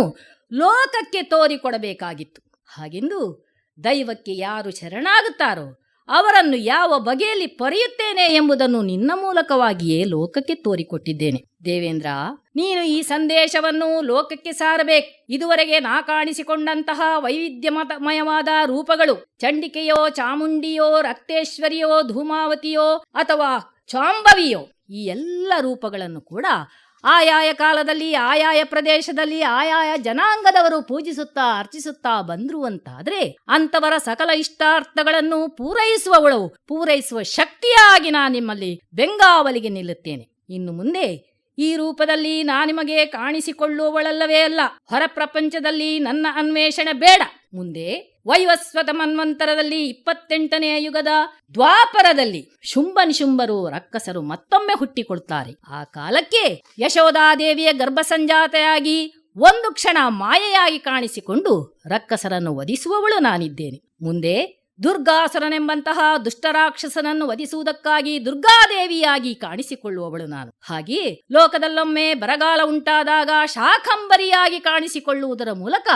[SPEAKER 2] ಲೋಕಕ್ಕೆ ತೋರಿಕೊಡಬೇಕಾಗಿತ್ತು. ಹಾಗೆಂದು ದೈವಕ್ಕೆ ಯಾರು ಶರಣಾಗುತ್ತಾರೋ ಅವರನ್ನು ಯಾವ ಬಗೆಯಲ್ಲಿ ಪಡೆಯುತ್ತೇನೆ ಎಂಬುದನ್ನು ನಿನ್ನ ಮೂಲಕವಾಗಿಯೇ ಲೋಕಕ್ಕೆ ತೋರಿಕೊಟ್ಟಿದ್ದೇನೆ. ದೇವೇಂದ್ರ, ನೀನು ಈ ಸಂದೇಶವನ್ನು ಲೋಕಕ್ಕೆ ಸಾರಬೇಕು. ಇದುವರೆಗೆ ನಾ ಕಾಣಿಸಿಕೊಂಡಂತಹ ವೈವಿಧ್ಯಮಯವಾದ ರೂಪಗಳು ಚಂಡಿಕೆಯೋ, ಚಾಮುಂಡಿಯೋ, ರಕ್ತೇಶ್ವರಿಯೋ, ಧೂಮಾವತಿಯೋ ಅಥವಾ ಚಾಂಬವಿಯೋ, ಈ ಎಲ್ಲ ರೂಪಗಳನ್ನು ಕೂಡ ಆಯಾಯ ಕಾಲದಲ್ಲಿ ಆಯಾಯ ಪ್ರದೇಶದಲ್ಲಿ ಆಯಾಯ ಜನಾಂಗದವರು ಪೂಜಿಸುತ್ತಾ ಅರ್ಚಿಸುತ್ತಾ ಬಂದ್ರು ಅಂತಾದ್ರೆ ಅಂತವರ ಸಕಲ ಇಷ್ಟಾರ್ಥಗಳನ್ನು ಪೂರೈಸುವ ಶಕ್ತಿಯಾಗಿ ನಾನು ನಿಮ್ಮಲ್ಲಿ ಬೆಂಗಾವಲಿಗೆ ನಿಲ್ಲುತ್ತೇನೆ. ಇನ್ನು ಮುಂದೆ ಈ ರೂಪದಲ್ಲಿ ನಿಮಗೆ ಕಾಣಿಸಿಕೊಳ್ಳುವವಳಲ್ಲವೇ ಅಲ್ಲ. ಹೊರ ಪ್ರಪಂಚದಲ್ಲಿ ನನ್ನ ಅನ್ವೇಷಣೆ ಬೇಡ. ಮುಂದೆ ವೈವಸ್ವತ ಮನ್ವಂತರದಲ್ಲಿ 28ನೇ ಯುಗದ ದ್ವಾಪರದಲ್ಲಿ ಶುಂಭನಿಶುಂಭರು ರಕ್ಕಸರು ಮತ್ತೊಮ್ಮೆ ಹುಟ್ಟಿಕೊಳ್ತಾರೆ. ಆ ಕಾಲಕ್ಕೆ ಯಶೋಧಾದೇವಿಯ ಗರ್ಭಸಂಜಾತೆಯಾಗಿ ಒಂದು ಕ್ಷಣ ಮಾಯೆಯಾಗಿ ಕಾಣಿಸಿಕೊಂಡು ರಕ್ಕಸರನ್ನು ವಧಿಸುವವಳು ನಾನಿದ್ದೇನೆ. ಮುಂದೆ ದುರ್ಗಾಸುರನೆಂಬಂತಹ ದುಷ್ಟರಾಕ್ಷಸನನ್ನು ವಧಿಸುವುದಕ್ಕಾಗಿ ದುರ್ಗಾದೇವಿಯಾಗಿ ಕಾಣಿಸಿಕೊಳ್ಳುವವಳು ನಾನು. ಹಾಗೆಯೇ ಲೋಕದಲ್ಲೊಮ್ಮೆ ಬರಗಾಲ ಉಂಟಾದಾಗ ಶಾಖಂಬರಿಯಾಗಿ ಕಾಣಿಸಿಕೊಳ್ಳುವುದರ ಮೂಲಕ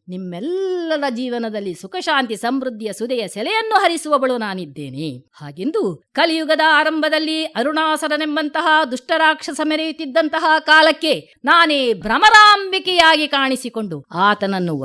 [SPEAKER 2] ನಿಮ್ಮೆಲ್ಲರ ಜೀವನದಲ್ಲಿ ಸುಖ ಶಾಂತಿ ಸಮೃದ್ಧಿಯ ಸುದೆಯ ಸೆಲೆಯನ್ನು ಹರಿಸುವವಳು ನಾನಿದ್ದೇನೆ. ಹಾಗೆಂದು ಕಲಿಯುಗದ ಆರಂಭದಲ್ಲಿ ಅರುಣಾಸುರನೆಂಬಂತಹ ದುಷ್ಟರಾಕ್ಷಸ ಮೆರೆಯುತ್ತಿದ್ದಂತಹ ಕಾಲಕ್ಕೆ ನಾನೇ ಭ್ರಮರಾಂಬಿಕೆಯಾಗಿ ಕಾಣಿಸಿಕೊಂಡು ಆತನನ್ನು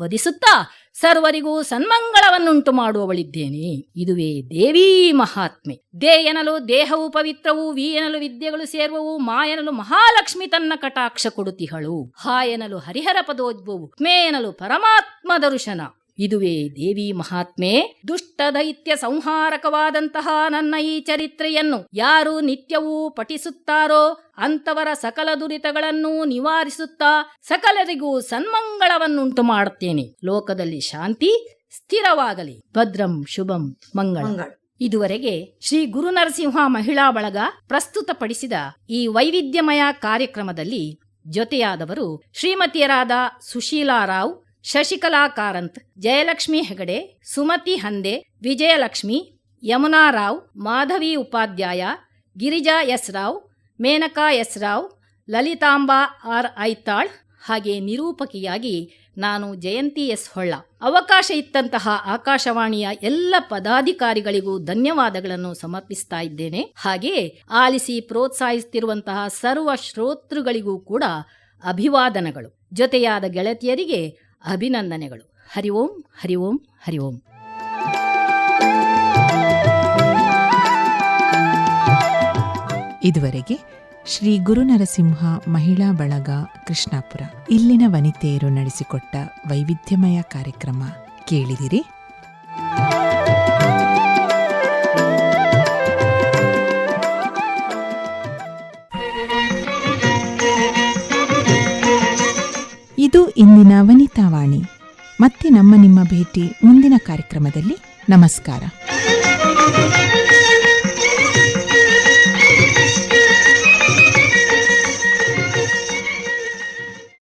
[SPEAKER 2] ವಧಿಸುತ್ತಾ ಸರ್ವರಿಗೂ ಸನ್ಮಂಗಳವನ್ನುಂಟು ಮಾಡುವವಳಿದ್ದೇನೆ. ಇದುವೇ ದೇವೀ ಮಹಾತ್ಮೆ. ದೇ ಎನ್ನಲು ದೇಹವು ಪವಿತ್ರವು, ವಿ ಎನ್ನಲು ವಿದ್ಯೆಗಳು ಸೇರುವವು, ಮಾ ಎನ್ನಲು ಮಹಾಲಕ್ಷ್ಮಿ ತನ್ನ ಕಟಾಕ್ಷ ಕೊಡುತಿಹಳು, ಹಾ ಎನ್ನಲು ಹರಿಹರ ಪದೋದ್ಭವು, ಮೇ ಎನ್ನಲು ಪರಮಾತ್ಮ ದರ್ಶನ. ಇದುವೇ ದೇವಿ ಮಹಾತ್ಮೆ. ದುಷ್ಟ ದೈತ್ಯ ಸಂಹಾರಕವಾದಂತಹ ನನ್ನ ಈ ಚರಿತ್ರೆಯನ್ನು ಯಾರು ನಿತ್ಯವೂ ಪಠಿಸುತ್ತಾರೋ ಅಂತವರ ಸಕಲ ದುರಿತಗಳನ್ನು ನಿವಾರಿಸುತ್ತಾ ಸಕಲರಿಗೂ ಸನ್ಮಂಗಳವನ್ನುಂಟು ಮಾಡುತ್ತೇನೆ. ಲೋಕದಲ್ಲಿ ಶಾಂತಿ ಸ್ಥಿರವಾಗಲಿ. ಭದ್ರಂ ಶುಭಂ ಮಂಗಳ. ಇದುವರೆಗೆ ಶ್ರೀ ಗುರುನರಸಿಂಹ ಮಹಿಳಾ ಬಳಗ ಪ್ರಸ್ತುತಪಡಿಸಿದ ಈ ವೈವಿಧ್ಯಮಯ ಕಾರ್ಯಕ್ರಮದಲ್ಲಿ ಜೊತೆಯಾದವರು ಶ್ರೀಮತಿಯರಾದ Sushila Rao, Shashikala Karanth, Jayalakshmi Hegde, Sumati Hande, Vijayalakshmi, Yamuna Rao, Madhavi Upadhyaya, Girija S Rao, Menaka S Rao, Lalitamba R Aithal, ಹಾಗೆ ನಿರೂಪಕಿಯಾಗಿ ನಾನು ಜಯಂತಿ ಎಸ್ ಹೊಳ್ಳ. ಅವಕಾಶ ಇತ್ತಂತಹ ಆಕಾಶವಾಣಿಯ ಎಲ್ಲ ಪದಾಧಿಕಾರಿಗಳಿಗೂ ಧನ್ಯವಾದಗಳನ್ನು ಸಮರ್ಪಿಸ್ತಾ ಇದ್ದೇನೆ. ಹಾಗೆಯೇ ಆಲಿಸಿ ಪ್ರೋತ್ಸಾಹಿಸುತ್ತಿರುವಂತಹ ಸರ್ವ ಶ್ರೋತೃಗಳಿಗೂ ಕೂಡ ಅಭಿವಾದನಗಳು. ಜೊತೆಯಾದ ಗೆಳತಿಯರಿಗೆ ಅಭಿನಂದನೆಗಳು. ಹರಿ ಓಂ, ಹರಿ ಓಂ, ಹರಿ ಓಂ.
[SPEAKER 1] ಇದುವರೆಗೆ ಶ್ರೀ ಗುರುನರಸಿಂಹ ಮಹಿಳಾ ಬಳಗ ಕೃಷ್ಣಾಪುರ ಇಲ್ಲಿನ ವನಿತೆಯರು ನಡೆಸಿಕೊಟ್ಟ ವೈವಿಧ್ಯಮಯ ಕಾರ್ಯಕ್ರಮ ಕೇಳಿದಿರಿ. ಇದು ಇಂದಿನ ವನಿತಾವಾಣಿ. ಮತ್ತೆ ನಿಮ್ಮ ಭೇಟಿ ಮುಂದಿನ ಕಾರ್ಯಕ್ರಮದಲ್ಲಿ. ನಮಸ್ಕಾರ.